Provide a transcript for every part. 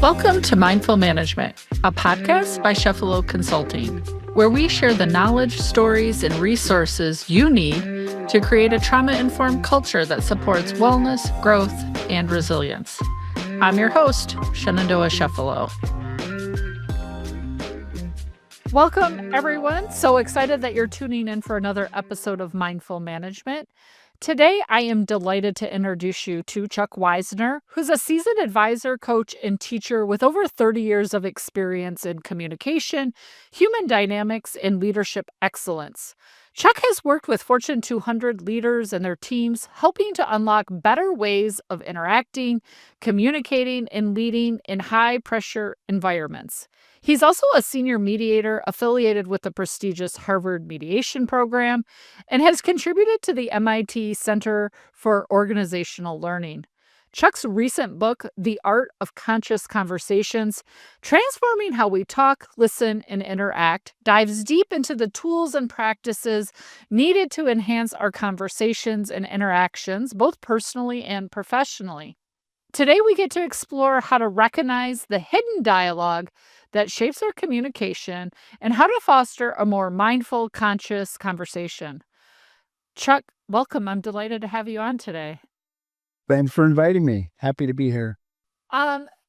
Welcome to Mindful Management, a podcast by Chefalo Consulting, where we share the knowledge, stories, and resources you need to create a trauma-informed culture that supports wellness, growth, and resilience. I'm your host, Shenandoah Chefalo. Welcome, everyone. So excited that you're tuning in for another episode of Mindful Management. Today, I am delighted to introduce you to Chuck Wisner, who's a seasoned advisor, coach, and teacher with over 30 years of experience in communication, human dynamics, and leadership excellence. Chuck has worked with Fortune 200 leaders and their teams, helping to unlock better ways of interacting, communicating, and leading in high-pressure environments. He's also a senior mediator affiliated with the prestigious Harvard Mediation Program and has contributed to the MIT Center for Organizational Learning. Chuck's recent book, The Art of Conscious Conversations, Transforming How We Talk, Listen, and Interact, dives deep into the tools and practices needed to enhance our conversations and interactions, both personally and professionally. Today, we get to explore how to recognize the hidden dialogue that shapes our communication and how to foster a more mindful, conscious conversation. Chuck, welcome. I'm delighted to have you on today. Thanks for inviting me. Happy to be here.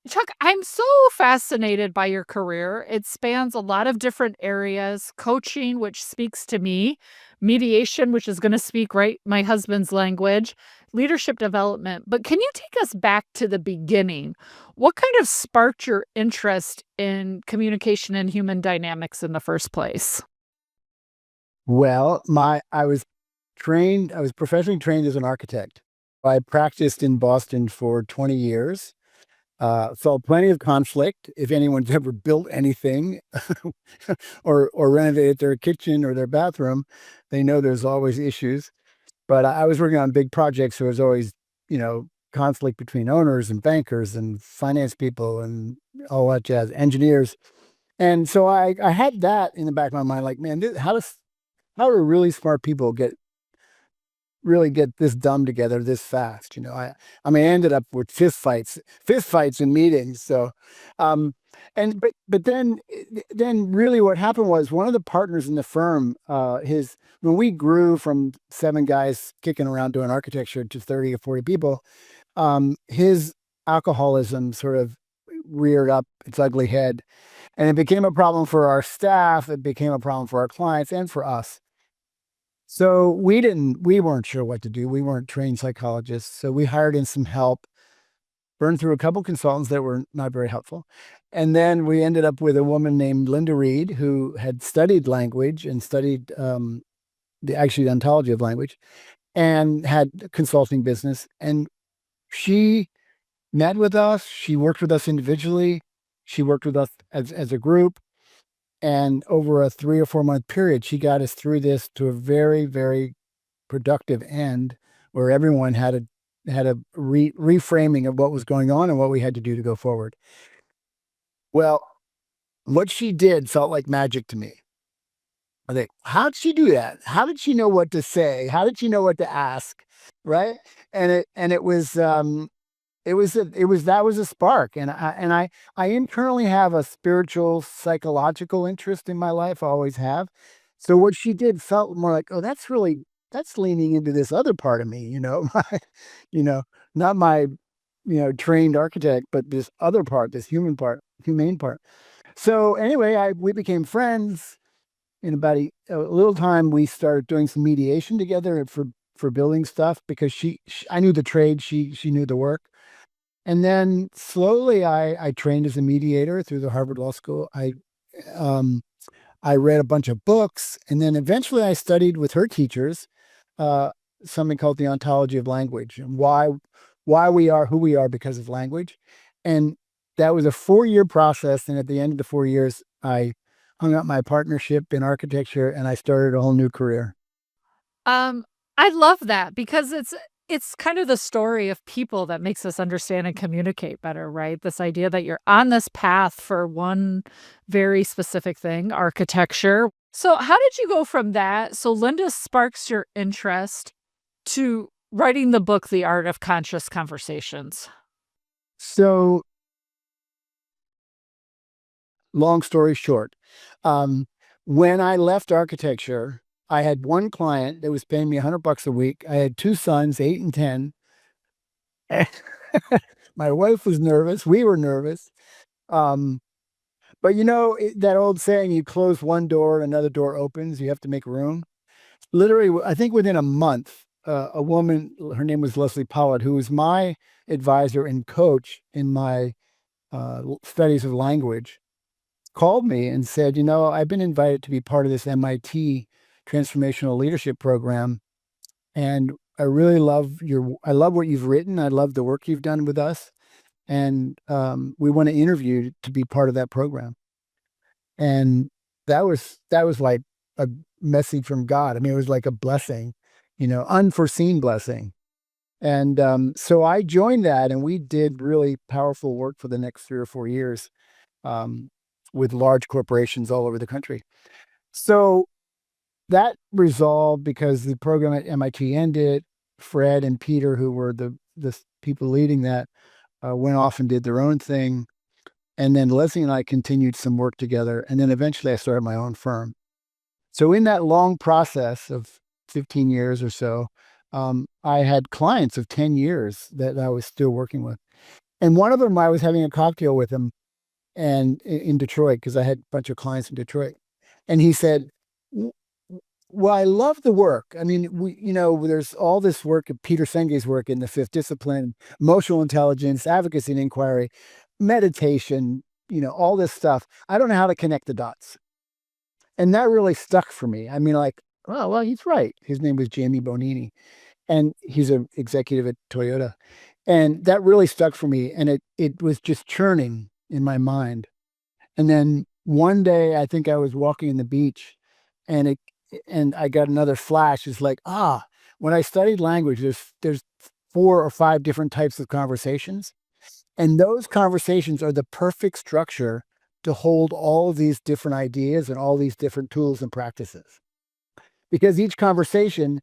Chuck, I'm so fascinated by your career. It spans a lot of different areas: coaching, which speaks to me, mediation, which is going to speak right my husband's language, leadership development. But can you take us back to the beginning? What kind of sparked your interest in communication and human dynamics in the first place? Well, I was professionally trained as an architect. I practiced in Boston for 20 years. Saw plenty of conflict. If anyone's ever built anything or renovated their kitchen or their bathroom, they know there's always issues. But I was working on big projects, so there was always, conflict between owners and bankers and finance people and all that jazz, engineers. And so I had that in the back of my mind, like, man, how do really smart people really get this dumb together this fast? I ended up with fist fights in meetings. So, but then really what happened was one of the partners in the firm, when we grew from 7 guys kicking around doing architecture to 30 or 40 people, his alcoholism sort of reared up its ugly head, and it became a problem for our staff. It became a problem for our clients and for us. So we weren't sure what to do. We weren't trained psychologists. So we hired in some help, burned through a couple consultants that were not very helpful. And then we ended up with a woman named Linda Reed, who had studied language and studied the ontology of language and had a consulting business. And she met with us. She worked with us individually. She worked with us as a group. And over a 3 or 4 month period, she got us through this to a very, very productive end, where everyone had a reframing of what was going on and what we had to do to go forward. Well, what she did felt like magic to me. I think, how did she do that? How did she know what to say? How did she know what to ask? Right? And it was that was a spark. And I internally have a spiritual, psychological interest in my life. I always have. So what she did felt more like, oh, that's leaning into this other part of me, not my, trained architect, but this other part, this humane part. So anyway, we became friends. In about a little time, we started doing some mediation together for building stuff, because I knew the trade, she knew the work. And then slowly I trained as a mediator through the Harvard Law School. I read a bunch of books, and then eventually I studied with her teachers something called the ontology of language, and why we are who we are because of language. And that was a 4-year process. And at the end of the 4 years, I hung up my partnership in architecture and I started a whole new career. I love that, because it's kind of the story of people that makes us understand and communicate better, right? This idea that you're on this path for one very specific thing, architecture. So how did you go from that? So Linda sparks your interest to Writing the book, The Art of Conscious Conversations. So, long story short, um, when I left architecture, I had one client that was paying me $100 a week. I had two sons, 8 and 10. My wife was nervous. We were nervous. Um, but that old saying, you close one door, another door opens. You have to make room. Literally, I think within a month, a woman, her name was Leslie Pollard, who was my advisor and coach in my studies of language, called me and said, I've been invited to be part of this MIT transformational leadership program. And I love what you've written. I love the work you've done with us. And we want to interview you to be part of that program. And that was like a message from God. I mean, it was like a blessing, unforeseen blessing. And so I joined that, and we did really powerful work for the next 3 or 4 years um, with large corporations all over the country. So that resolved because the program at MIT ended. Fred and Peter, who were the people leading that, went off and did their own thing. And then Leslie and I continued some work together. And then eventually I started my own firm. So in that long process of 15 years or so, I had clients of 10 years that I was still working with. And one of them, I was having a cocktail with him and in Detroit, because I had a bunch of clients in Detroit. And he said, well, I love the work. I mean, there's all this work, Peter Senge's work in the fifth discipline, emotional intelligence, advocacy and inquiry, meditation, all this stuff. I don't know how to connect the dots. And that really stuck for me. I mean, like, oh, well, he's right. His name was Jamie Bonini, and he's an executive at Toyota. And that really stuck for me. And it was just churning in my mind. And then one day, I think I was walking in the beach, and I got another flash. It's like, when I studied language, there's 4 or 5 different types of conversations. And those conversations are the perfect structure to hold all of these different ideas and all these different tools and practices. Because each conversation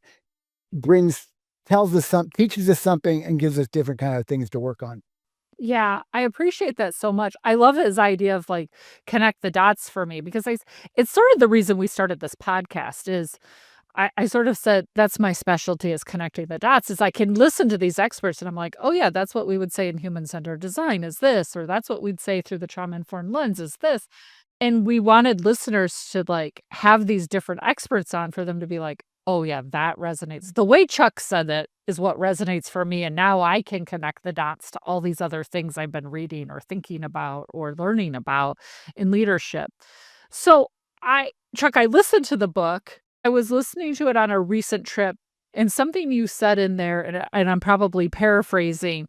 teaches us something and gives us different kind of things to work on. Yeah, I appreciate that so much. I love his idea of, like, connect the dots for me because it's sort of the reason we started this podcast is I sort of said that's my specialty is connecting the dots, is I can listen to these experts and I'm like, "Oh, yeah, that's what we would say in human-centered design is this," or "That's what we'd say through the trauma-informed lens is this." And we wanted listeners to, like, have these different experts on for them to be like, "Oh, yeah, that resonates." The way Chuck said it is what resonates for me, and now I can connect the dots to all these other things I've been reading or thinking about or learning about in leadership. So, Chuck, I listened to the book. I was listening to it on a recent trip, and something you said in there, and I'm probably paraphrasing,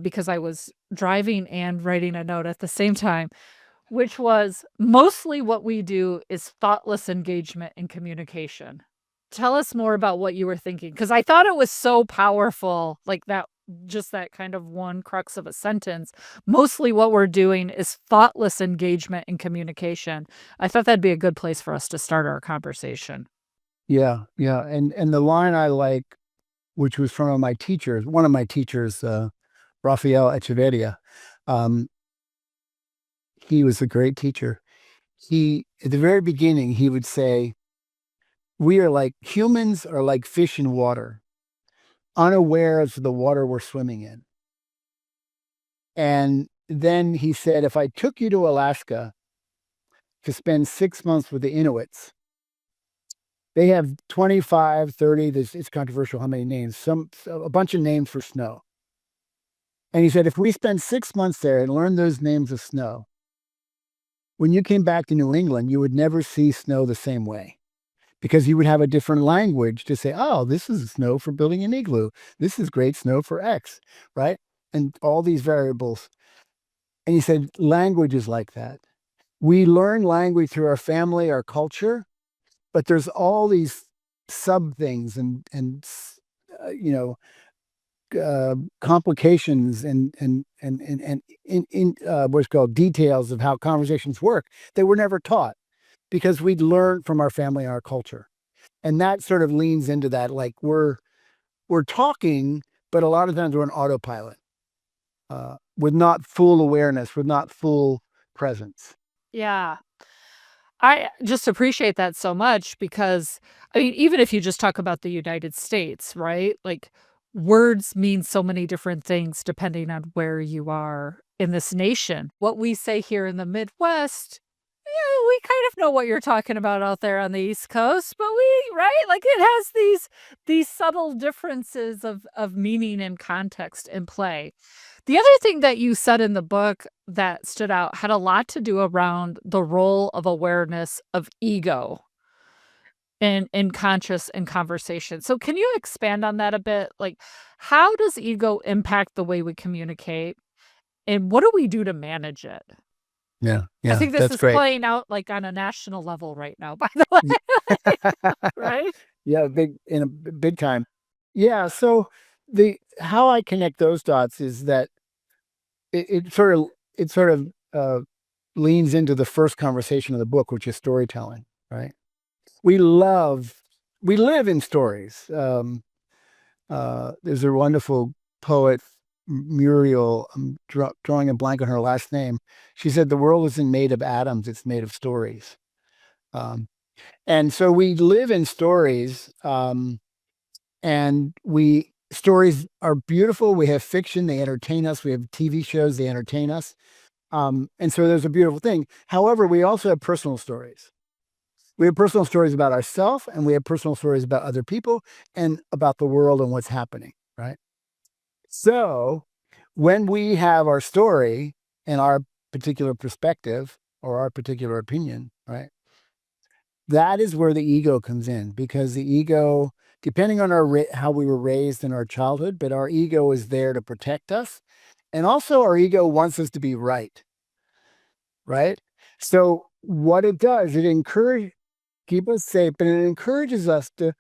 because I was driving and writing a note at the same time, which was, "Mostly what we do is thoughtless engagement in communication." Tell us more about what you were thinking, because I thought it was so powerful, like that just that kind of one crux of a sentence. Mostly what we're doing is thoughtless engagement in communication. I thought that'd be a good place for us to start our conversation. Yeah, yeah. And the line I like, which was from one of my teachers, Rafael Echeverria. Um, he was a great teacher. At the very beginning, he would say, humans are like fish in water, unaware of the water we're swimming in. And then he said, if I took you to Alaska to spend 6 months with the Inuits, they have 25, 30, it's controversial how many names, a bunch of names for snow. And he said, if we spend 6 months there and learn those names of snow, when you came back to New England, you would never see snow the same way, because you would have a different language to say, oh, this is snow for building an igloo. This is great snow for X, right? And all these variables. And he said, language is like that. We learn language through our family, our culture, but there's all these sub things and you know complications and in what's called details of how conversations work that were never taught because we'd learned from our family and our culture. And that sort of leans into that, like we're talking, but a lot of times we're on autopilot, with not full awareness, with not full presence. Yeah. I just appreciate that so much because, I mean, even if you just talk about the United States, right? Like, words mean so many different things depending on where you are in this nation. What we say here in the Midwest, we kind of know what you're talking about out there on the East Coast, but right? Like, it has these subtle differences of meaning and context in play. The other thing that you said in the book that stood out had a lot to do around the role of awareness of ego in conscious and conversation. So can you expand on that a bit? Like, how does ego impact the way we communicate, and what do we do to manage it? Yeah, I yeah, think this that's is great. playing out, like, on a national level right now, by the way, Ye right? Yeah, big time. Yeah, so the how I connect those dots is that it sort of it sort of, leans into the first conversation of the book, which is storytelling, right? We love we live in stories. There's a wonderful poet, Muriel. I'm drawing a blank on her last name. She said, "The world isn't made of atoms; it's made of stories." Um, and so we live in stories, and we stories are beautiful. We have fiction; they entertain us. We have TV shows; they entertain us. And so there's a beautiful thing. However, we also have personal stories. We have personal stories about ourselves, and we have personal stories about other people and about the world and what's happening, right? So when we have our story and our particular perspective or our particular opinion, right? That is where the ego comes in, because the ego, depending on how we were raised in our childhood, but our ego is there to protect us. And also our ego wants us to be right, right? So what it does, it encourage keep us safe, but it encourages us to,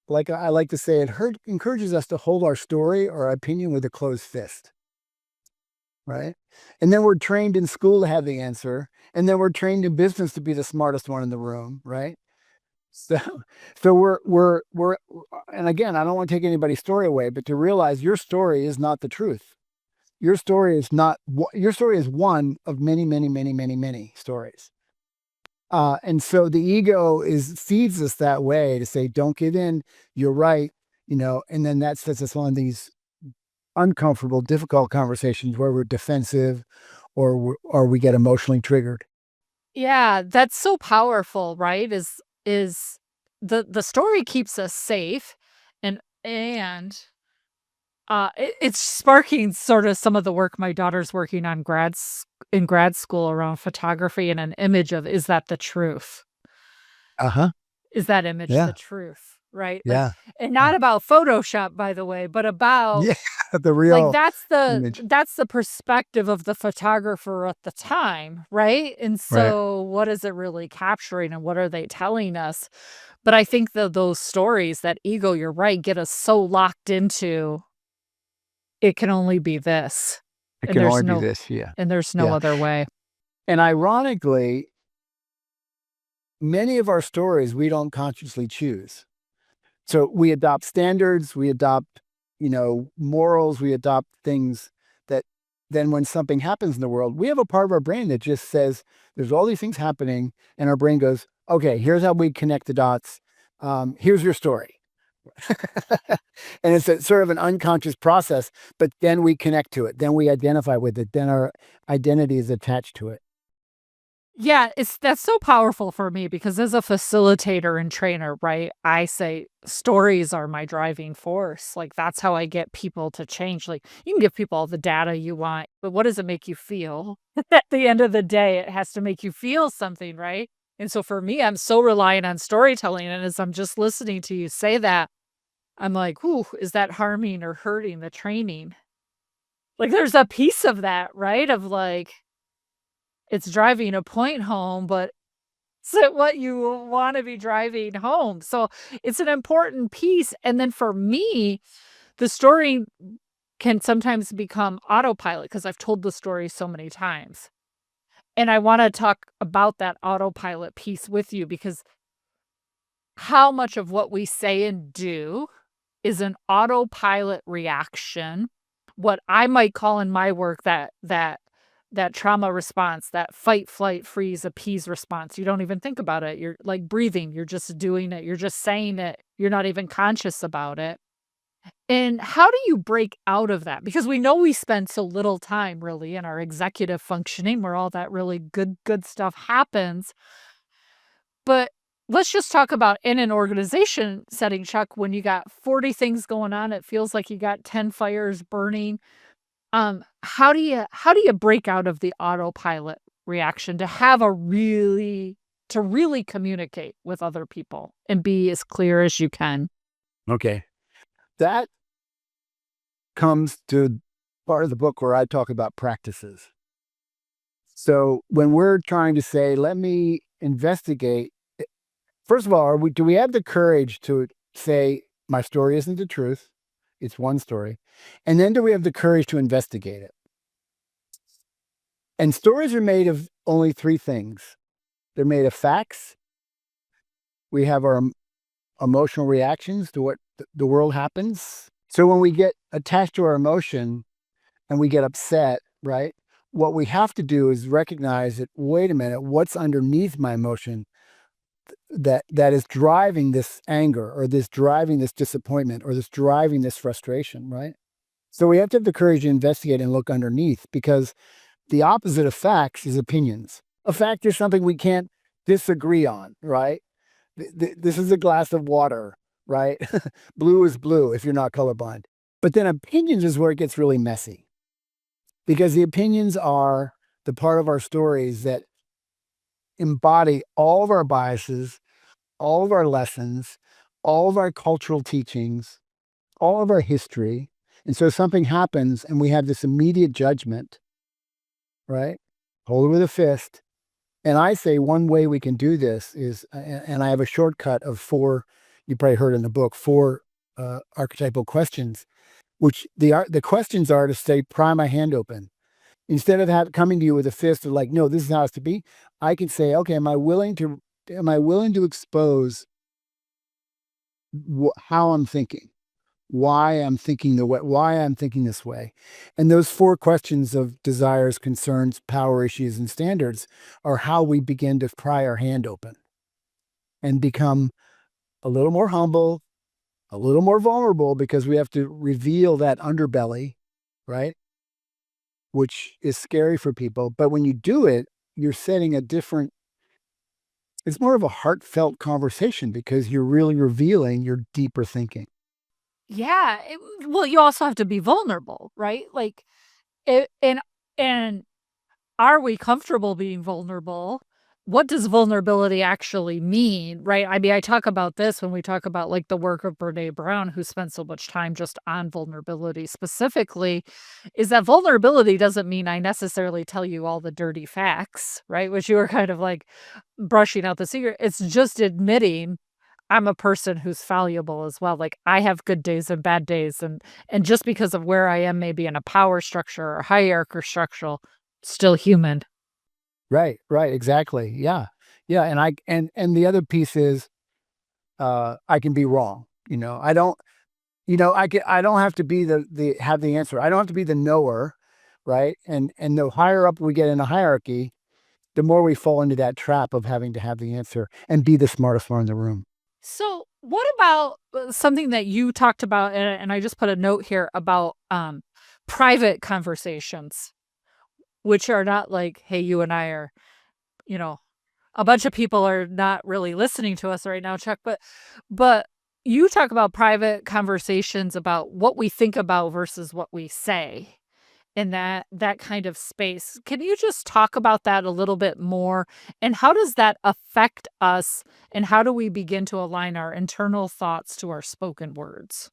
like I like to say, encourages us to hold our story or our opinion with a closed fist, right? And then we're trained in school to have the answer, and then we're trained in business to be the smartest one in the room, right? So, so and again, I don't want to take anybody's story away, but to realize your story is not the truth. Your story is not. Your story is one of many, many, many, many, many stories. And so the ego is feeds us that way to say, "Don't give in. You're right." And then that sets us on these uncomfortable, difficult conversations where we're defensive, or we get emotionally triggered. Yeah, that's so powerful, right? Is the story keeps us safe, and it's sparking sort of some of the work my daughter's working on in grad school around photography, and an image of, is that the truth? Uh huh. Is that image the Yeah. truth? Right? Like, Yeah. and Yeah. not about Photoshop, by the way, but about, Yeah. The like, real that's the image. that's the perspective of the photographer at the time, right? And Right. so what is it really capturing, and what are they telling us? But I think that those stories, that ego, you're right, get us so locked into, it can only be this, It and can only be this. Yeah. there's no Yeah. other way. And ironically, many of our stories we don't consciously choose. So we adopt standards, we adopt, morals, we adopt things that then when something happens in the world, we have a part of our brain that just says, there's all these things happening. And our brain goes, okay, here's how we connect the dots. Here's your story. And it's sort of an unconscious process, but then we connect to it. Then we identify with it. Then our identity is attached to it. Yeah, that's so powerful for me because as a facilitator and trainer, right, I say stories are my driving force. Like, that's how I get people to change. Like, you can give people all the data you want, but what does it make you feel? At the end of the day, it has to make you feel something, right? And so for me, I'm so reliant on storytelling. And as I'm just listening to you say that, I'm like, "Ooh, is that harming or hurting the training?" Like, there's a piece of that, right? Of like, it's driving a point home, but is it what you wanna be driving home? So, it's an important piece, and then for me, the story can sometimes become autopilot because 'cause I've told the story so many times, and I wanna talk about that autopilot piece with you because how much of what we say and do is an autopilot reaction, what I might call in my work that trauma response, that fight, flight, freeze, appease response. You don't even think about it. You're like breathing, you're just doing it, you're just saying it, you're not even conscious about it. And how do you break out of that? Because we know we spend so little time really in our executive functioning where all that really good stuff happens. But let's just talk about in an organization setting, Chuck, when you got 40 things going on, it feels like you got 10 fires burning. How do you break out of the autopilot reaction to have a really communicate with other people and be as clear as you can? Okay. That comes to part of the book where I talk about practices. So when we're trying to say, let me investigate, first of all, do we have the courage to say, my story isn't the truth? It's one story. And then do we have the courage to investigate it? And stories are made of only three things. They're made of facts. We have our emotional reactions to what the world happens. So when we get attached to our emotion and we get upset, right? What we have to do is recognize that, wait a minute, what's underneath my emotion that is driving this anger or this driving this disappointment or this driving this frustration, right? So we have to have the courage to investigate and look underneath, because the opposite of facts is opinions. A fact is something we can't disagree on, right? This is a glass of water, right? Blue is blue if you're not colorblind. But then opinions is where it gets really messy, because the opinions are the part of our stories that embody all of our biases, all of our lessons, all of our cultural teachings, all of our history. And so something happens and we have this immediate judgment, right? Hold it with a fist. And I say one way we can do this is, and I have a shortcut of four, you probably heard in the book, four archetypal questions, which the questions are to say, pry my hand open. Instead of coming to you with a fist of like, no, this is how it's to be, I can say, okay, am I willing to expose how I'm thinking, why I'm thinking why I'm thinking this way? And those four questions of desires, concerns, power issues, and standards are how we begin to pry our hand open and become a little more humble, a little more vulnerable, because we have to reveal that underbelly, right? Which is scary for people. But when you do it, you're setting it's more of a heartfelt conversation because you're really revealing your deeper thinking. Yeah, well, you also have to be vulnerable, right? Like, it and are we comfortable being vulnerable? What does vulnerability actually mean, right? I mean, I talk about this when we talk about, like, the work of Brené Brown, who spent so much time just on vulnerability specifically, is that vulnerability doesn't mean I necessarily tell you all the dirty facts, right? Which you were kind of, like, brushing out the secret. It's just admitting I'm a person who's fallible as well. Like, I have good days and bad days, and just because of where I am maybe in a power structure or hierarchy structural, still human. Right, right, exactly. Yeah. Yeah, and the other piece is I can be wrong. I don't I don't have to be the have the answer. I don't have to be the knower, right? And the higher up we get in a hierarchy, the more we fall into that trap of having to have the answer and be the smartest one in the room. So, what about something that you talked about, and I just put a note here about private conversations, which are not like, hey, you and I are, you know, a bunch of people are not really listening to us right now, Chuck, but you talk about private conversations about what we think about versus what we say in that kind of space. Can you just talk about that a little bit more? And how does that affect us? And how do we begin to align our internal thoughts to our spoken words?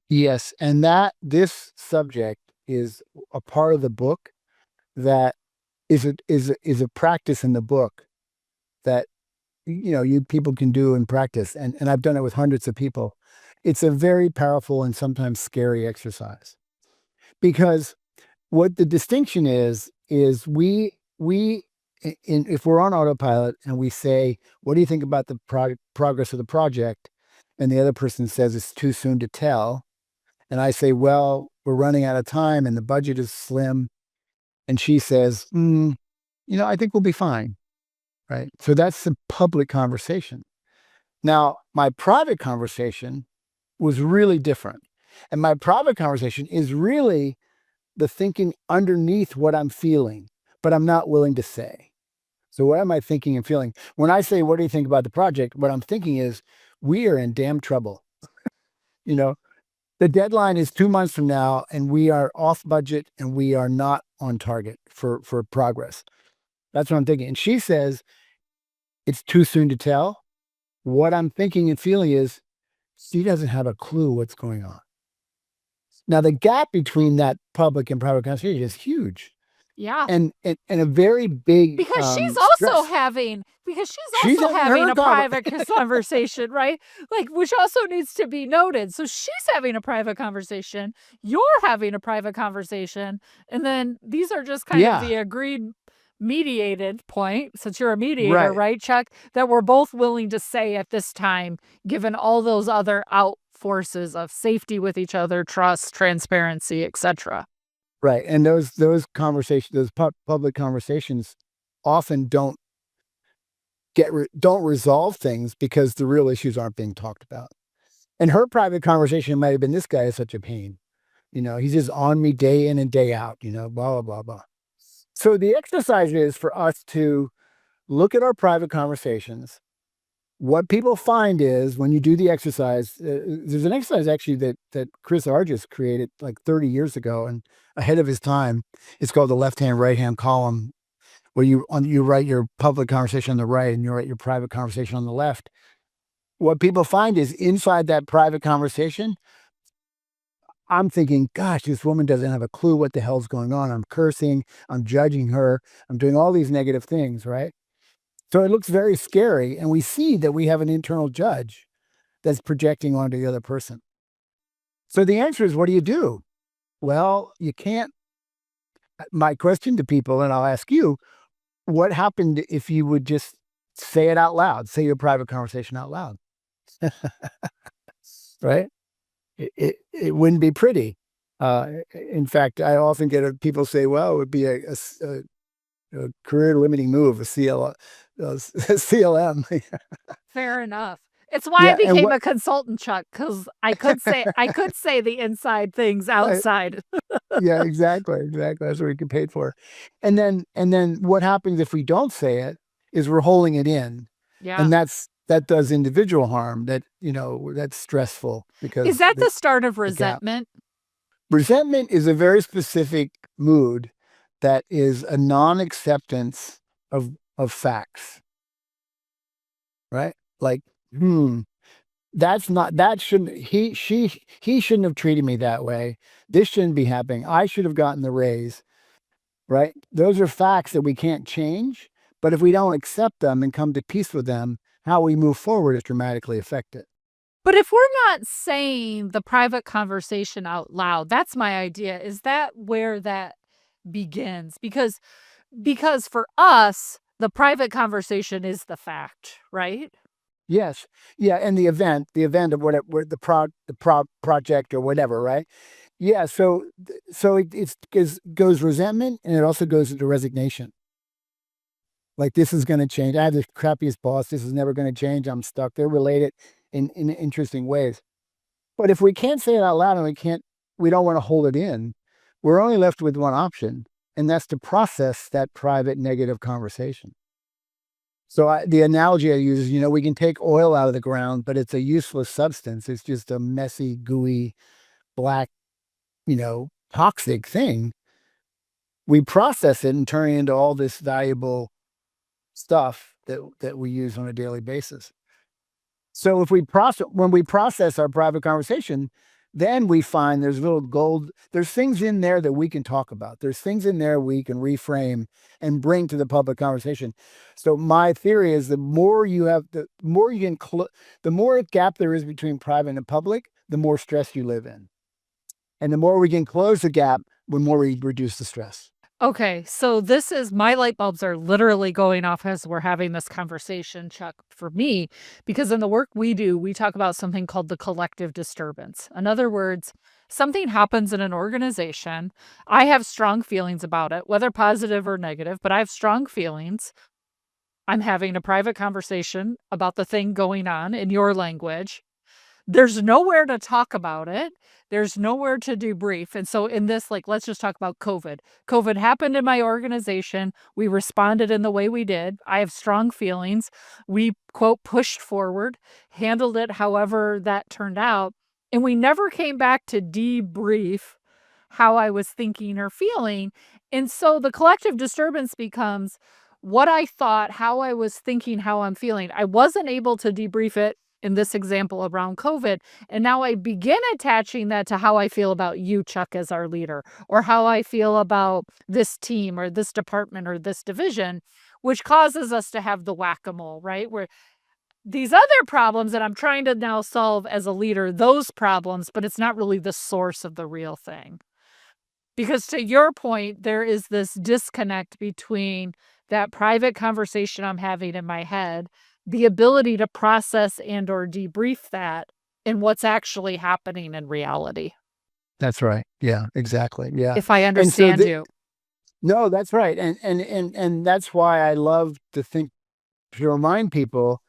Yes, and that this subject is a part of the book that is a practice in the book that you people can do in practice, and I've done it with hundreds of people. It's a very powerful and sometimes scary exercise, because what the distinction is if we're on autopilot and we say, what do you think about the progress of the project, and the other person says it's too soon to tell. And I say, well, we're running out of time and the budget is slim. And she says, I think we'll be fine. Right. So that's the public conversation. Now, my private conversation was really different. And my private conversation is really the thinking underneath what I'm feeling, but I'm not willing to say. So what am I thinking and feeling? When I say, what do you think about the project? What I'm thinking is, we are in damn trouble. You know, the deadline is 2 months from now and we are off budget and we are not on target for progress. That's what I'm thinking. And she says, it's too soon to tell. What I'm thinking and feeling is, she doesn't have a clue what's going on. Now, the gap between that public and private conversation is huge. Yeah. And a very big because she's stress. also having She's a having her private conversation, right? Like, which also needs to be noted. So she's having a private conversation, you're having a private conversation, and then these are just kind of the agreed mediated point, since you're a mediator, right, Chuck, that we're both willing to say at this time, given all those other out forces of safety with each other, trust, transparency, etc. Right. And those conversations, those public conversations often don't resolve things because the real issues aren't being talked about. And her private conversation might have been, this guy is such a pain. He's just on me day in and day out, blah, blah, blah, blah. So the exercise is for us to look at our private conversations. What people find is, when you do the exercise, there's an exercise actually that Chris Argyris created like 30 years ago and ahead of his time. It's called the left-hand, right-hand column, where you write your public conversation on the right and you write your private conversation on the left. What people find is, inside that private conversation, I'm thinking, gosh, this woman doesn't have a clue what the hell's going on. I'm cursing, I'm judging her, I'm doing all these negative things, right? So it looks very scary. And we see that we have an internal judge that's projecting onto the other person. So the answer is, what do? Well, you can't. My question to people, and I'll ask you, what happened if you would just say it out loud, say your private conversation out loud? Right? It wouldn't be pretty. In fact, I often get people say, well, it would be a career limiting move, a CLM. Fair enough. It's why I became a consultant, Chuck, because I could say the inside things outside. Yeah, exactly. That's what we get paid for. And then what happens if we don't say it is we're holding it in. Yeah. And that does individual harm. That's stressful. Because is that the start of resentment? Resentment is a very specific mood that is a non-acceptance of facts. Right? Like, he shouldn't have treated me that way. This shouldn't be happening. I should have gotten the raise. Right? Those are facts that we can't change, but if we don't accept them and come to peace with them, how we move forward is dramatically affected. But if we're not saying the private conversation out loud, that's my idea. Is that where that begins? Because for us, the private conversation is the fact, right? Yes. Yeah. And the event of whatever, the project or whatever, right? Yeah. So it goes resentment, and it also goes into resignation. Like, this is going to change. I have the crappiest boss. This is never going to change. I'm stuck. They're related in interesting ways. But if we can't say it out loud and we don't want to hold it in, we're only left with one option, and that's to process that private negative conversation. So the analogy I use is, we can take oil out of the ground, but it's a useless substance. It's just a messy, gooey, black, toxic thing. We process it and turn it into all this valuable stuff that we use on a daily basis. So when we process our private conversation, then we find there's little gold. There's things in there that we can talk about. There's things in there we can reframe and bring to the public conversation. So my theory is, the more gap there is between private and public, the more stress you live in. And the more we can close the gap, the more we reduce the stress. Okay, so this is my light bulbs are literally going off as we're having this conversation, Chuck, for me, because in the work we do, we talk about something called the collective disturbance. In other words, something happens in an organization. I have strong feelings about it, whether positive or negative, but I have strong feelings. I'm having a private conversation about the thing going on in your language. There's nowhere to talk about it. There's nowhere to debrief. And so in this, like, let's just talk about COVID. COVID happened in my organization. We responded in the way we did. I have strong feelings. We, quote, pushed forward, handled it however that turned out. And we never came back to debrief how I was thinking or feeling. And so the collective disturbance becomes what I thought, how I was thinking, how I'm feeling. I wasn't able to debrief it in this example around COVID. And now I begin attaching that to how I feel about you, Chuck, as our leader, or how I feel about this team or this department or this division, which causes us to have the whack a mole, right? Where these other problems that I'm trying to now solve as a leader, those problems, but it's not really the source of the real thing. Because to your point, there is this disconnect between that private conversation I'm having in my head, the ability to process and or debrief that, and what's actually happening in reality, That's right. Yeah, exactly. Yeah. if I And so understand you. no, that's right. And that's why I love to remind people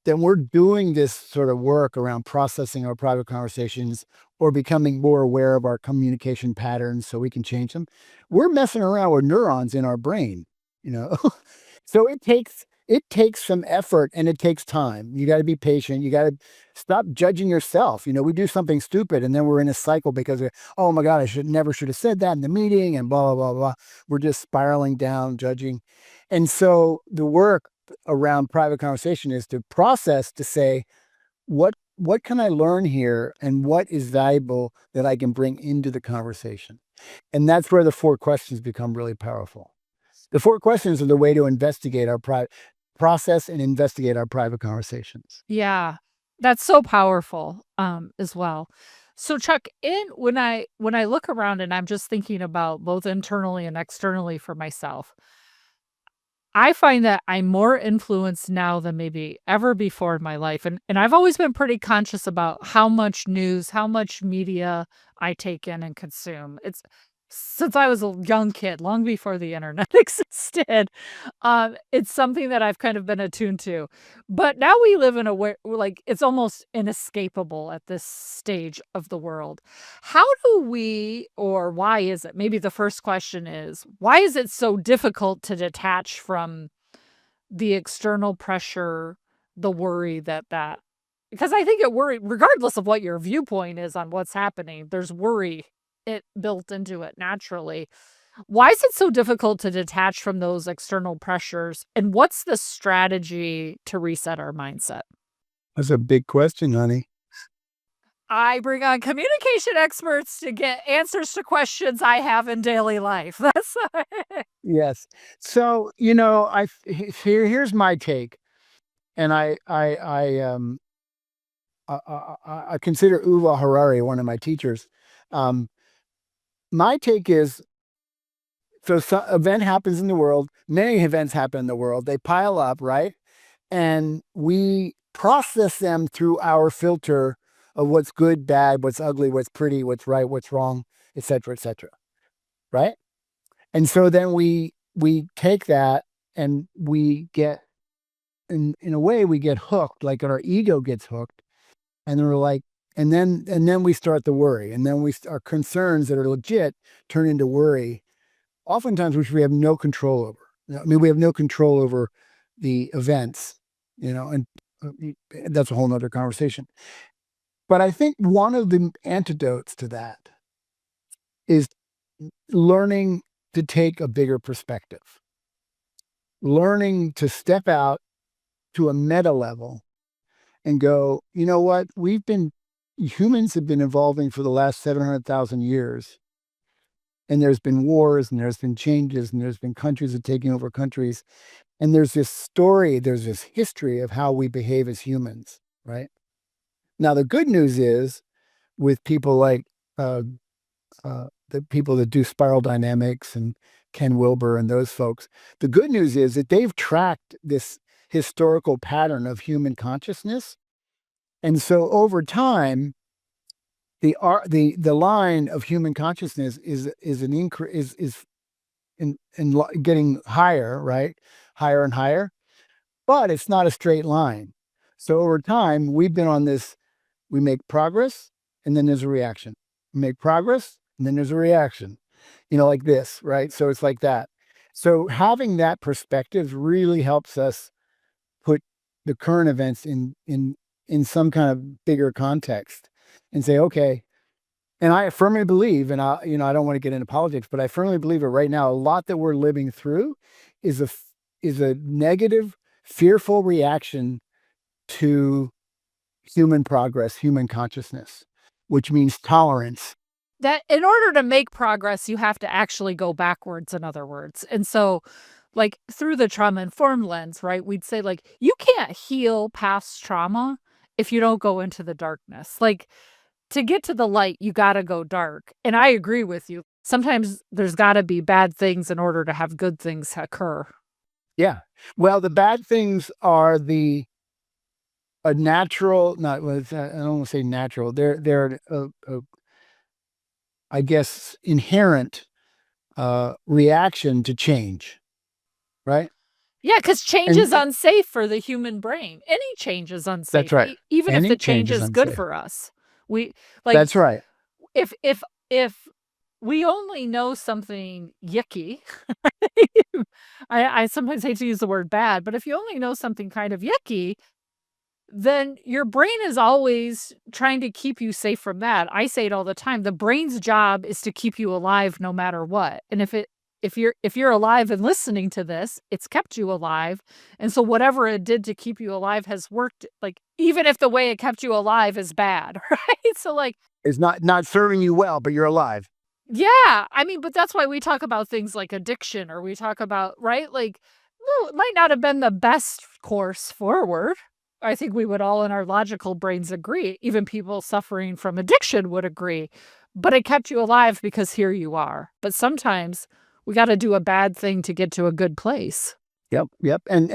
then we're doing this sort of work around processing our private conversations or becoming more aware of our communication patterns so we can change them. We're messing around with neurons in our brain, you know. So it takes some effort and it takes time. You got to be patient. You got to stop judging yourself. We do something stupid and then we're in a cycle because oh my God, I should have said that in the meeting and blah blah blah blah. We're just spiraling down, judging. And so the work around private conversation is to process to say what can I learn here and what is valuable that I can bring into the conversation. And that's where the four questions become really powerful. The four questions are the way to investigate our private process and investigate our private conversations. Yeah, that's so powerful, as well. So Chuck, in when I look around and I'm just thinking about both internally and externally for myself, I find that I'm more influenced now than maybe ever before in my life, and I've always been pretty conscious about how much news, how much media I take in and consume. It's since I was a young kid, long before the internet existed, it's something that I've kind of been attuned to. But now we live in a where like, it's almost inescapable at this stage of the world. How do we or why is it maybe the first question is, why is it so difficult to detach from the external pressure, the worry that because I think it worry regardless of what your viewpoint is on what's happening, there's worry it built into it naturally. Why is it so difficult to detach from those external pressures, and what's the strategy to reset our mindset? That's a big question, honey. I bring on communication experts to get answers to questions I have in daily life. That's Yes. So, here's my take. And I consider Yuval Harari one of my teachers. Um, my take is so some event happens in the world. Many events happen in the world. They pile up, right? And we process them through our filter of what's good, bad, what's ugly, what's pretty, what's right, what's wrong, et cetera, right? And so then we take that and we get in a way we get hooked, like our ego gets hooked, and we're like, and then we start the worry, and then our concerns that are legit turn into worry, oftentimes which we have no control over. I mean, we have no control over the events, and that's a whole nother conversation. But I think one of the antidotes to that is learning to take a bigger perspective, learning to step out to a meta level and go, you know what? Humans have been evolving for the last 700,000 years. And there's been wars and there's been changes and there's been countries that are taking over countries. And there's this story, there's this history of how we behave as humans, right? Now, the good news is with people like the people that do spiral dynamics and Ken Wilber and those folks. The good news is that they've tracked this historical pattern of human consciousness. And so over time, the line of human consciousness is an increase is getting higher, right? Higher and higher, but it's not a straight line. So over time, we've been on this, we make progress and then there's a reaction. We make progress and then there's a reaction, like this, right? So it's like that. So having that perspective really helps us put the current events in some kind of bigger context and say, okay. And I firmly believe, and I don't want to get into politics, but I firmly believe that right now, a lot that we're living through is a negative, fearful reaction to human progress, human consciousness, which means tolerance. That in order to make progress, you have to actually go backwards, in other words. And so, like, through the trauma-informed lens, right, we'd say, like, you can't heal past trauma if you don't go into the darkness. Like, to get to the light, you gotta go dark. And I agree with you. Sometimes there's gotta be bad things in order to have good things occur. Yeah. Well, the bad things are a natural, not, well, I don't want to say natural. They're I guess, inherent reaction to change, right? Yeah, because change And is unsafe for the human brain. Any change is that's unsafe, right. even if Any the change change is is good unsafe. for us. We like That's right. if we only know something yucky, I sometimes hate to use the word bad, but if you only know something kind of yucky, then your brain is always trying to keep you safe from that. I say it all the time. The brain's job is to keep you alive no matter what. And if you're alive and listening to this, it's kept you alive. And so whatever it did to keep you alive has worked, like, even if the way it kept you alive is bad, right? So, like, It's not serving you well, but you're alive. yeah, I mean, but that's why we talk about things like addiction, or we talk about, right? Like, well, it might not have been the best course forward. I think we would all in our logical brains agree. Even people suffering from addiction would agree. But it kept you alive because here you are. But sometimes we got to do a bad thing to get to a good place. Yep, yep. And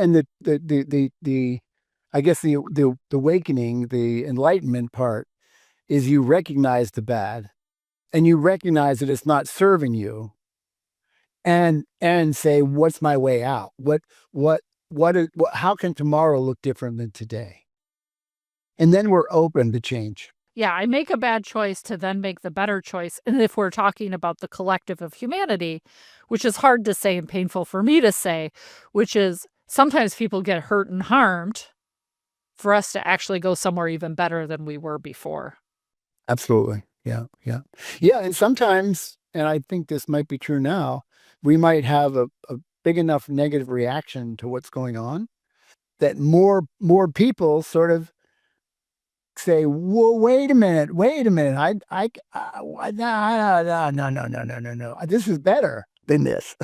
the I guess the awakening, the enlightenment part is you recognize the bad and you recognize that it's not serving you and say, what's my way out? How can tomorrow look different than today? And then we're open to change. Yeah, I make a bad choice to then make the better choice. And if we're talking about the collective of humanity, which is hard to say and painful for me to say, which is sometimes people get hurt and harmed for us to actually go somewhere even better than we were before. Absolutely. Yeah, yeah. Yeah, and sometimes, and I think this might be true now, we might have a big enough negative reaction to what's going on that more people sort of say, "Well, wait a minute, wait a minute. No. This is better than this."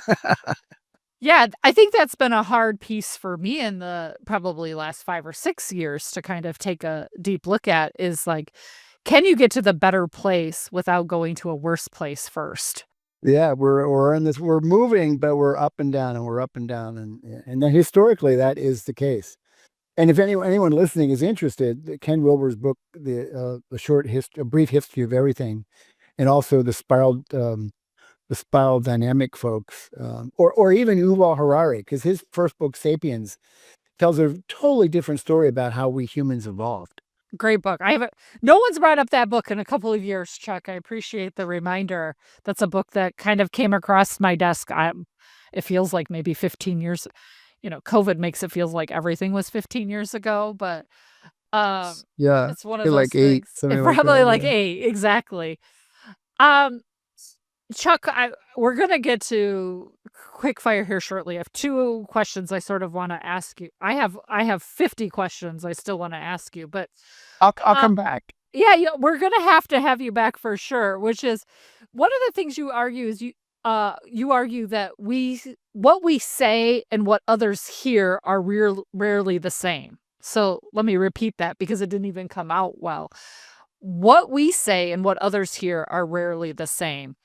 Yeah, I think that's been a hard piece for me in the probably last 5 or 6 years to kind of take a deep look at is like, can you get to the better place without going to a worse place first? Yeah, we're in this. We're moving, but we're up and down, and we're up and down, and then historically that is the case. And if anyone listening is interested, Ken Wilber's book, a brief history of everything, and also the spiral dynamic folks, or even Yuval Harari, because his first book, *Sapiens*, tells a totally different story about how we humans evolved. Great book. I haven't No one's brought up that book in a couple of years, Chuck. I appreciate the reminder. That's a book that kind of came across my desk. It feels like maybe 15 years. COVID makes it feels like everything was 15 years ago, but Yeah, it's one of feel those like eight, things. It something like probably that. like Yeah. 8, exactly. Um, Chuck, we're gonna get to quick fire here shortly. I have 2 questions I sort of wanna ask you. I have 50 questions I still wanna ask you, but, I'll uh come back. yeah, we're gonna have to have you back for sure, which is one of the things you argue is you argue that what we say and what others hear are rarely the same. So, let me repeat that because it didn't even come out well. what we say and what others hear are rarely the same.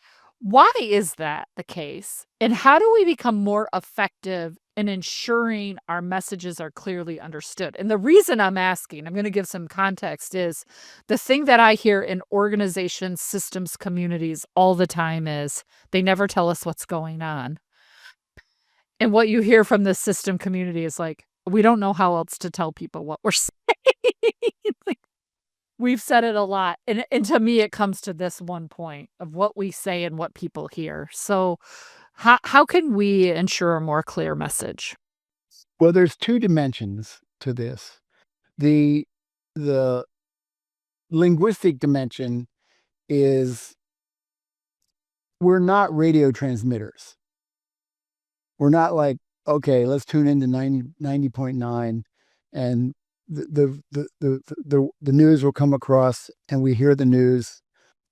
Why is that the case? And how do we become more effective in ensuring our messages are clearly understood? And the reason I'm asking, I'm going to give some context, is the thing that I hear in organizations, systems, communities all the time is they never tell us what's going on. And what you hear from the system community is like, we don't know how else to tell people what we're saying. Like, we've said it a lot, and to me, it comes to this one point of what we say and what people hear. So, how can we ensure a more clear message? Well, there's two dimensions to this. The the linguistic dimension is we're not radio transmitters. We're not like, okay, let's tune into 90.9 and the news will come across and we hear the news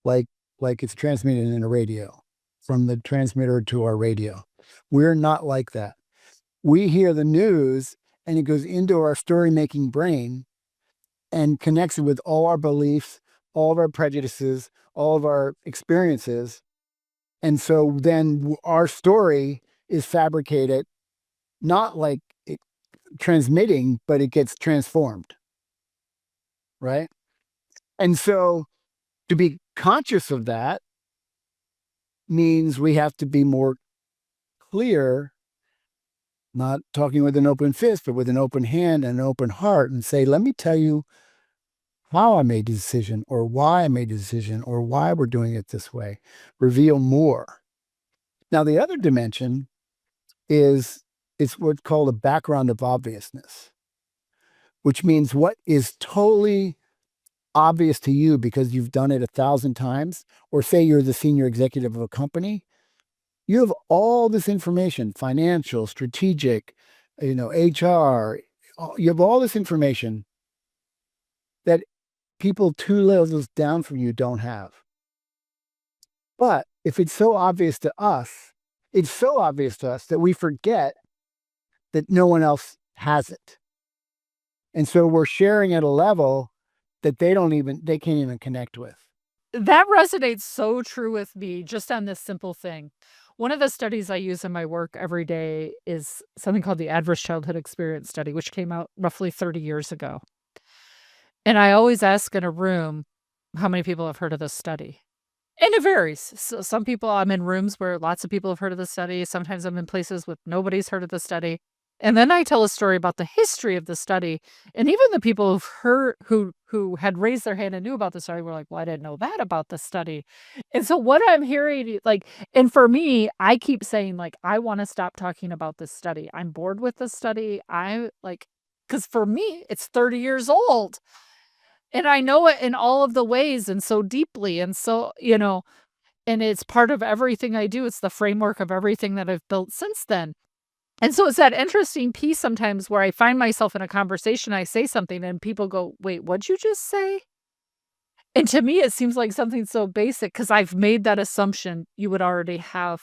like it's transmitted in a radio from the transmitter to our radio. We're not like that. We hear the news and it goes into our story making brain and connects it with all our beliefs, all of our prejudices, all of our experiences. And so then our story is fabricated, not like it, transmitting, but it gets transformed. Right. And so to be conscious of that means we have to be more clear, not talking with an open fist, but with an open hand and an open heart and say, let me tell you how I made the decision or why I made the decision or why we're doing it this way. Reveal more. Now, the other dimension is it's what's called a background of obviousness, which means what is totally obvious to you because you've done it 1,000 times, or say you're the senior executive of a company, you have all this information, financial, strategic, HR, you have all this information that people 2 levels down from you don't have. But if it's so obvious to us, it's so obvious to us that we forget that no one else has it. And so we're sharing at a level that they can't even connect with. That resonates so true with me just on this simple thing. One of the studies I use in my work every day is something called the Adverse Childhood Experience Study, which came out roughly 30 years ago. And I always ask in a room how many people have heard of this study. And it varies. So some people, I'm in rooms where lots of people have heard of the study. Sometimes I'm in places with nobody's heard of the study. And then I tell a story about the history of the study. And even the people who had raised their hand and knew about the study were like, well, I didn't know that about the study. And so what I'm hearing, like, and for me, I keep saying, like, I want to stop talking about this study. I'm bored with the study. I like, because for me, it's 30 years old. And I know it in all of the ways and so deeply, and so, and it's part of everything I do. It's the framework of everything that I've built since then. And so it's that interesting piece sometimes where I find myself in a conversation, I say something and people go, "Wait, what'd you just say?" And to me, it seems like something so basic because I've made that assumption you would already have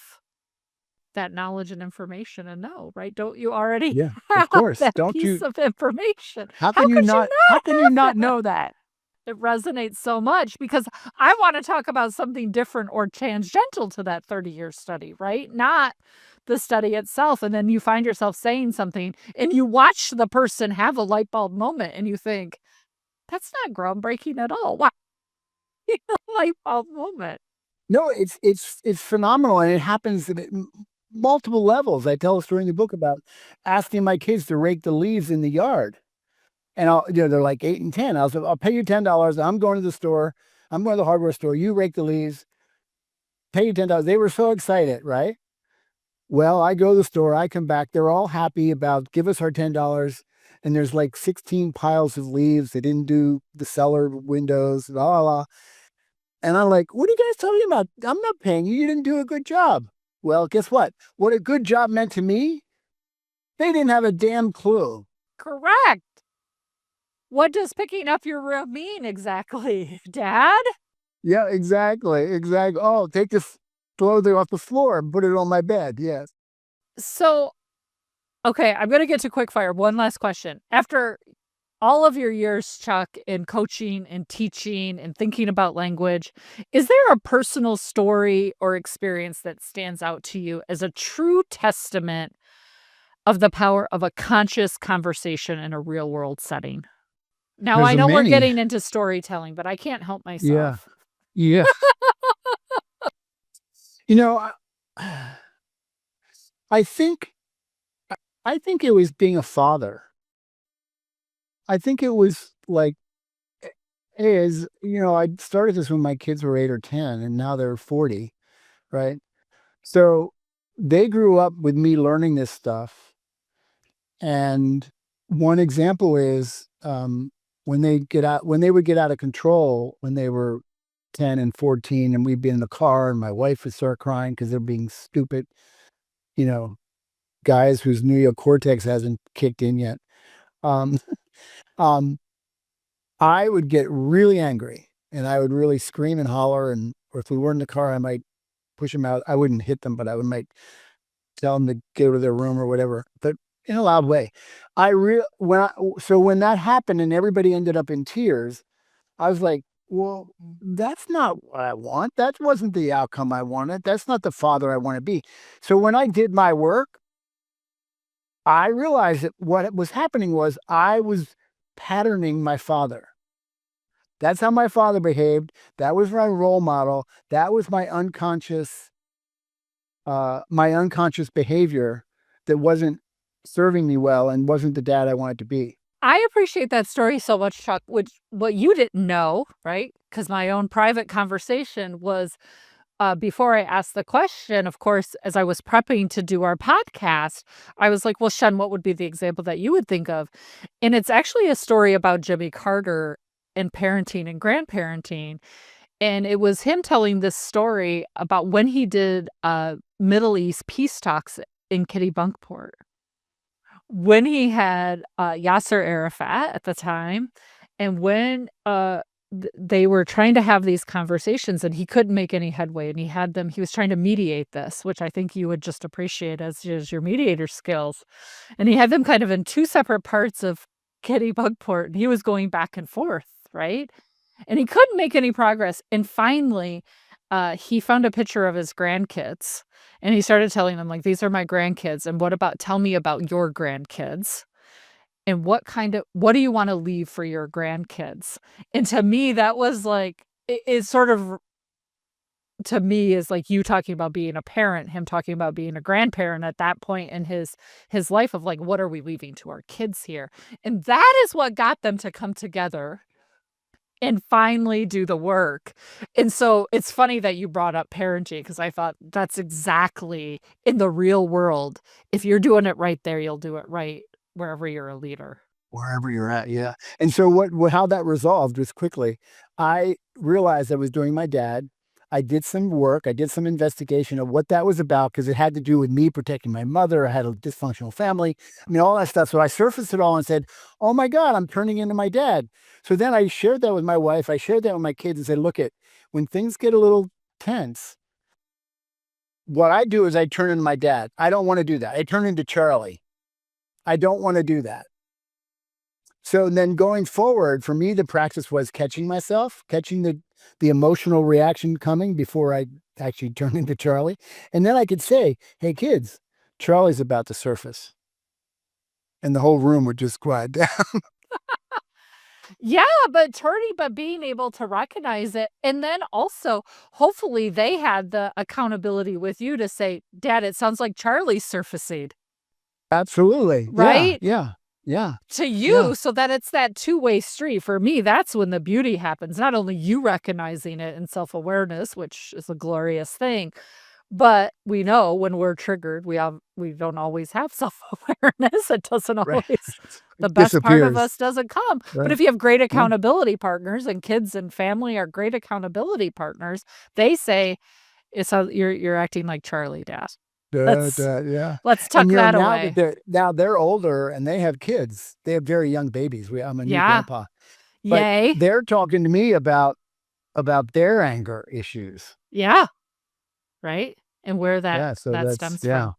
that knowledge and information and know, right? Don't you already Yeah, of have course. that Don't piece you of information? how How can you could you not how can you not not have that? know that? It resonates so much because I wanna talk about something different or tangential to that 30-year study, right? Not the study itself, and then you find yourself saying something, and you watch the person have a light bulb moment, and you think, "That's not groundbreaking at all." Wow, light bulb moment. No, it's phenomenal, and it happens at multiple levels. I tell a story in the book about asking my kids to rake the leaves in the yard, and they're like 8 and 10. I'll pay you $10. I'm going to the store. I'm going to the hardware store. You rake the leaves. Pay you $10. They were so excited, right? Well, I go to the store. I come back. They're all happy about give us our $10. And there's like 16 piles of leaves. They didn't do the cellar windows. La la la. And I'm like, what are you guys talking about? I'm not paying you. You didn't do a good job. Well, guess what? What a good job meant to me, they didn't have a damn clue. Correct. What does picking up your room mean exactly, Dad? Yeah, exactly. Exactly. Oh, take this clothing off the floor and put it on my bed. Yes. So, okay, I'm gonna get to quick fire. One last question. After all of your years, Chuck, in coaching and teaching and thinking about language, is there a personal story or experience that stands out to you as a true testament of the power of a conscious conversation in a real world setting? Now, There's I a know we're many. getting into storytelling, but I can't help Yeah. myself. Yeah. You know, I, I think I think it was being a father. I think it was like is, I started this when my kids were 8 or 10 and now they're 40, right? So they grew up with me learning this stuff. And one example is when they would get out of control when they were 10 and 14 and we'd be in the car and my wife would start crying because they're being stupid, you know, guys whose neocortex hasn't kicked in yet. Um, um, I would get really angry and I would really scream and holler. And, or if we were in the car, I might push them out. I wouldn't hit them, but might tell them to go to their room or whatever, but in a loud way. So when that happened and everybody ended up in tears, I was like, well, that's not what I want. That wasn't the outcome I wanted. That's not the father I want to be. So when I did my work, I realized that what was happening was I was patterning my father. That's how my father behaved. That was my role model. That was my unconscious behavior that wasn't serving me well and wasn't the dad I wanted to be. I appreciate that story so much, Chuck, which what you didn't know, right? Because my own private conversation was before I asked the question, of course, as I was prepping to do our podcast, I was like, well, Shen, what would be the example that you would think of? And it's actually a story about Jimmy Carter and parenting and grandparenting. And it was him telling this story about when he did Middle East peace talks in Kitty-Bunkport. When he had, Yasser Arafat at the time, and when, they were trying to have these conversations and he couldn't make any headway, and he was trying to mediate this, which I think you would just appreciate as your mediator skills, and he had them kind of in 2 separate parts of Kitty-Bunkport, and he was going back and forth, right? And he couldn't make any progress, and finally, he found a picture of his grandkids, and he started telling them, like, "These are my grandkids, and tell me about your grandkids, and what do you wanna leave for your grandkids?" And to me, that was like it sort of to me is like you talking about being a parent, him talking about being a grandparent at that point in his life of, like, what are we leaving to our kids here? And that is what got them to come together and finally do the work. And so it's funny that you brought up parenting because I thought that's exactly in the real world. If you're doing it right there, you'll do it right wherever you're a leader. Wherever you're at, yeah. And so how that resolved was quickly. I realized I was doing my dad. I did some work. I did some investigation of what that was about because it had to do with me protecting my mother. I had a dysfunctional family. I mean, all that stuff. So I surfaced it all and said, "Oh my God, I'm turning into my dad." So then I shared that with my wife. I shared that with my kids and said, "Look, when things get a little tense, what I do is I turn into my dad. I don't want to do that. I turn into Charlie. I don't want to do that." So then going forward, for me, the practice was catching myself, catching the emotional reaction coming before I actually turn into Charlie. And then I could say, "Hey kids, Charlie's about to surface." And the whole room would just quiet down. Yeah, but being able to recognize it, and then also, hopefully, they had the accountability with you to say, "Dad, it sounds like Charlie's surfacing," Absolutely. Yeah. right? Yeah. Yeah. To Yeah. you, so that it's that two-way street. For me, that's when the beauty happens, not only you recognizing it and self-awareness, which is a glorious thing, but we know when we're triggered, we don't always have self-awareness. It doesn't Right. always the It best part of disappears. us doesn't come. But Right. if you have great Yeah. accountability partners, and kids and family are great accountability partners, they say, "It's how you're acting like Charlie, Dad. Let's Yeah. let's tuck And that now that away." they're older and they have kids. They have very young babies. I'm a new Yeah. grandpa. But Yay. they're talking to me about their anger issues. Yeah. Right? And where Yeah, so that that's stems yeah. from.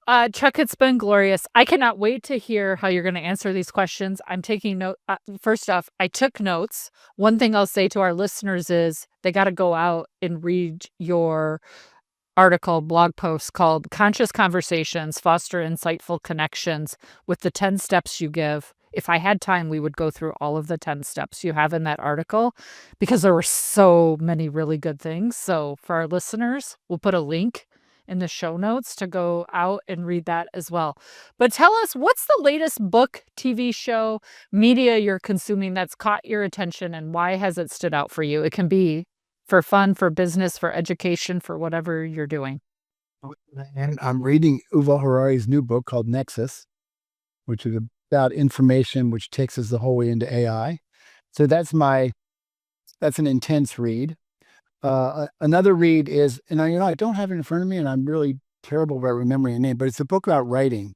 Chuck, it's been glorious. I cannot wait to hear how you're going to answer these questions. I'm taking note. First off, I took notes. One thing I'll say to our listeners is they got to go out and read your article, blog post called Conscious Conversations Foster Insightful Connections with the 10 steps you give. If I had time, we would go through all of the 10 steps you have in that article because there were so many really good things. So for our listeners, we'll put a link in the show notes to go out and read that as well. But tell us, what's the latest book, TV show, media you're consuming that's caught your attention, and why has it stood out for you? It can be for fun, for business, for education, for whatever you're doing. And I'm reading Yuval Harari's new book called Nexus, which is about information, which takes us the whole way into AI. So that's an intense read. Another read is, and I don't have it in front of me, and I'm really terrible about remembering a name, but it's a book about writing.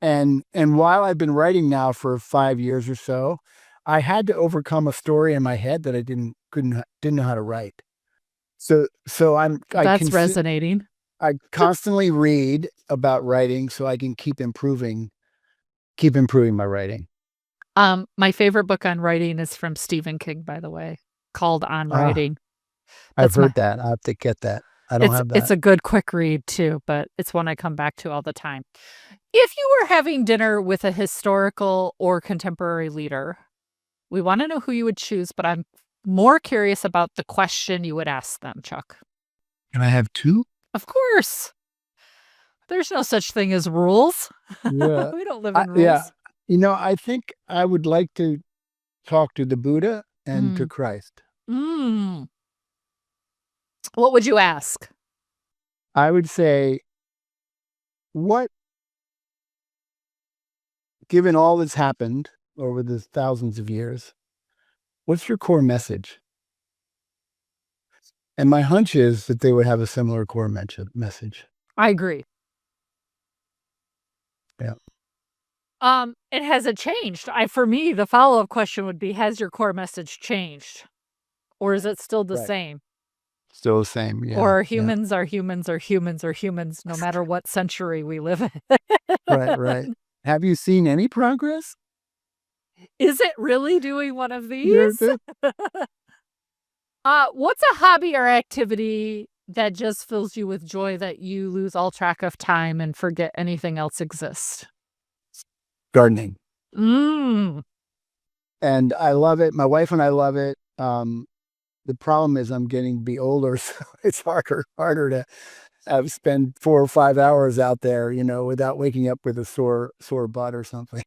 And while I've been writing now for 5 years or so, I had to overcome a story in my head that I didn't know how to write. So That's resonating. I constantly read about writing so I can keep improving my writing. My favorite book on writing is from Stephen King, by the way, called On Writing. I've heard that. I have to get that. I don't have that. It's a good quick read too, but it's one I come back to all the time. If you were having dinner with a historical or contemporary leader, we want to know who you would choose, but I'm more curious about the question you would ask them, Chuck. Can I have two? Of course. There's no such thing as rules. Yeah. We don't live in rules. Yeah. I think I would like to talk to the Buddha and to Christ. What would you ask? I would say, given all that's happened over the thousands of years, what's your core message? And my hunch is that they would have a similar core message. I agree. Yeah. And has it changed? For me, the follow-up question would be, has your core message changed? Or is it still the same? Still the same, yeah. Or humans are humans are humans are humans, no matter what century we live in. Right. Have you seen any progress? Is it really doing one of these? What's a hobby or activity that just fills you with joy that you lose all track of time and forget anything else exists? Gardening. Mm. And I love it. My wife and I love it. The problem is I'm getting to be older, so it's harder to spend 4 or 5 hours out there, without waking up with a sore butt or something.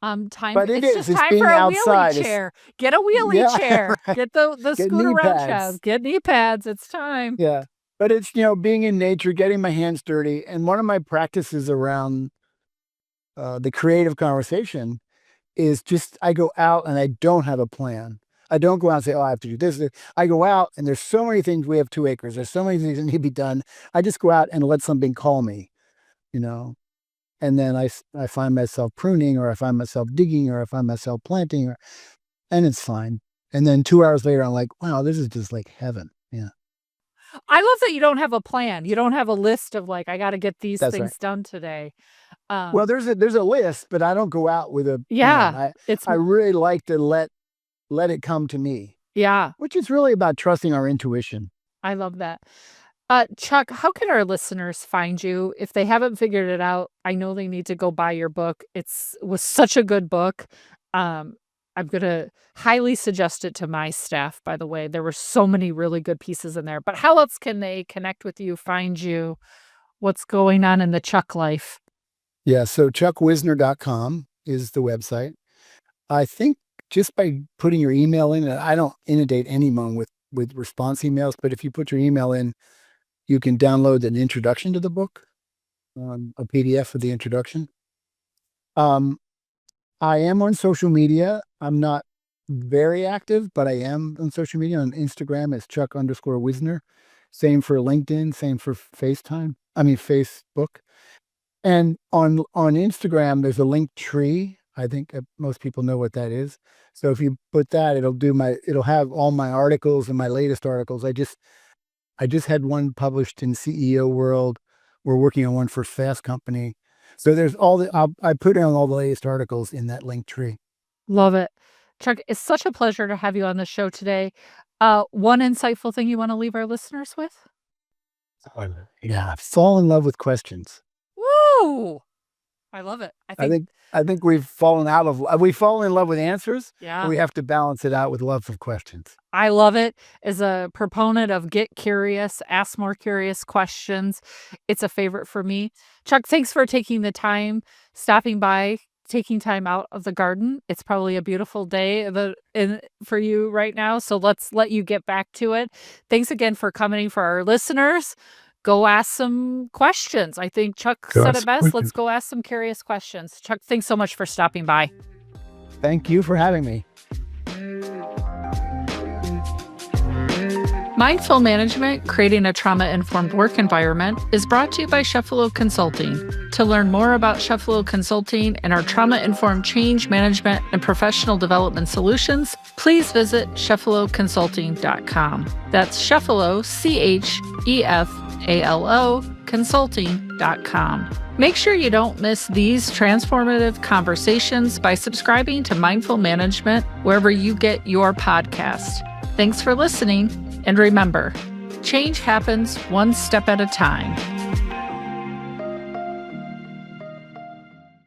But it's just time for a wheelie chair. Get a wheelie chair. Right. Get the scoot around chair. Get knee pads. It's time. Yeah. But it's, being in nature, getting my hands dirty. And one of my practices around the creative conversation is just, I go out and I don't have a plan. I don't go out and say, I have to do this. I go out and there's so many things. We have 2 acres. There's so many things that need to be done. I just go out and let something call me, and then I find myself pruning, or I find myself digging, or I find myself planting, and it's fine. And then 2 hours later, I'm like, wow, this is just like heaven. Yeah. I love that you don't have a plan. You don't have a list of I got to get these things done today. Well, there's a list, but I don't go out with a plan. I really like to let it come to me. Yeah. Which is really about trusting our intuition. I love that. Chuck, how can our listeners find you if they haven't figured it out? I know they need to go buy your book. It was such a good book. I'm going to highly suggest it to my staff, by the way. There were so many really good pieces in there. But how else can they connect with you, find you? What's going on in the Chuck life? Yeah, so chuckwisner.com is the website. I think just by putting your email in, and I don't inundate anyone with response emails, but if you put your email in, you can download an introduction to the book, a PDF of the introduction. I am on social media. I'm not very active, but I am on social media. On Instagram, it's Chuck_Wisner. Same for LinkedIn, same for Facebook. And on Instagram, there's a link tree. I think most people know what that is. So if you put that, it'll have all my articles and my latest articles. I just had one published in CEO World, We're working on one for Fast Company. So there's I put down all the latest articles in that link tree. Love it. Chuck, it's such a pleasure to have you on the show today. One insightful thing you want to leave our listeners with? Yeah, fall in love with questions. Woo! I love it. I think we've fallen in love with answers. Yeah. We have to balance it out with love of questions. I love it. As a proponent of get curious, ask more curious questions, it's a favorite for me. Chuck, thanks for taking the time, stopping by, taking time out of the garden. It's probably a beautiful day for you right now, so let's let you get back to it. Thanks again for coming. For our listeners, go ask some questions. I think Chuck said it best. Let's go ask some curious questions. Chuck, thanks so much for stopping by. Thank you for having me. Mindful Management, Creating a Trauma-Informed Work Environment is brought to you by Chefalo Consulting. To learn more about Chefalo Consulting and our trauma-informed change management and professional development solutions, please visit chefaloconsulting.com. That's Chefalo, CHEFALO, consulting.com. Make sure you don't miss these transformative conversations by subscribing to Mindful Management wherever you get your podcast. Thanks for listening. And remember, change happens one step at a time.